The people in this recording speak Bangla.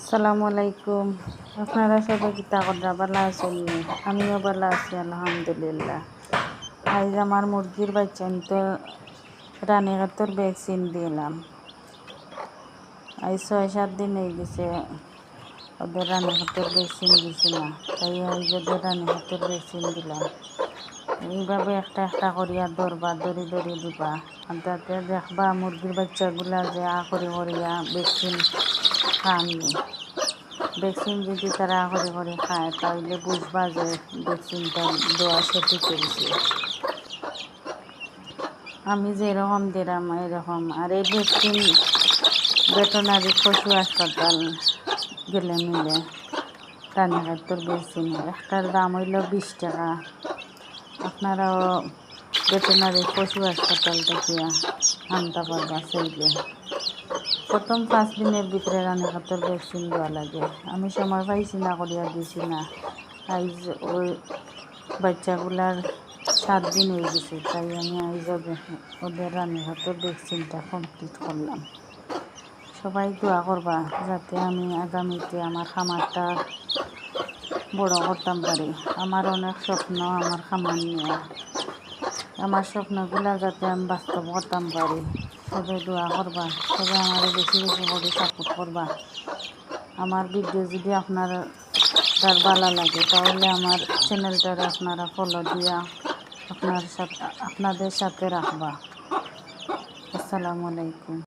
আসসালামু আলাইকুম। আপনারা সবাই কিতা কররা ভালো আছেন? আমিও ভালো আছি আলহামদুলিল্লাহ। আজ আমার মুরগির বাচ্চা তো রানীঘাটর ভ্যাকসিন দিলাম। আজ 6-7 দিন হয়ে গেছে ওদের রানীঘাটর ভ্যাকসিন দিছি না, তাই আজ ওদের রানীঘাটর ভ্যাকসিন দিলাম। এইভাবে একটা একটা করিয়া দরি দিবা, আর তাতে দেখবা মুরগির বাচ্চাগুলা যে করিয়া ভ্যাকসিন খাননি। ভ্যাকসিন যদি তারা করে খায় তাহলে বুঝবা যে ভ্যাকসিনটা দেওয়া সঠিক হয়েছে। আমি যেরকম দিলাম এরকম। আর এই ভ্যাকসিন ভেটেরিনারি পশু হাসপাতাল গেলে মিলে রানীঘাটর ভ্যাকসিনের একটার দাম হইল 20 টাকা। আপনারাও ভেটেরিনারি পশু হাসপাতাল থেকে আনতে পারবা চাইলে। প্রথম 5 দিনের ভিতরে রানীঘাটর ভ্যাকসিন দেওয়া লাগে। আমি সময় পাইছি না করিয়া দিছি না। আইজ ওই বাচ্চাগুলার 7 দিন হয়ে গেছে, তাই আমি আইজ ওদের রানীঘাটর ভ্যাকসিনটা কমপ্লিট করলাম। সবাই দোয়া করবা যাতে আমি আগামীতে আমার খামারটা বড় করতাম পারি। আমার অনেক স্বপ্ন আমার খামার নিয়ে। আমার স্বপ্নগুলা যাতে আমি বাস্তব করতাম পারি। সবাই দোয়া করবা, সবাই আমার বেশি বেশি করে সাপোর্ট করবা। আমার ভিডিও যদি আপনার ভালো লাগে তাহলে আমার চ্যানেলটারে আপনারা ফলো দিয়া আপনাদের সাথে রাখবা। আসসালামু আলাইকুম।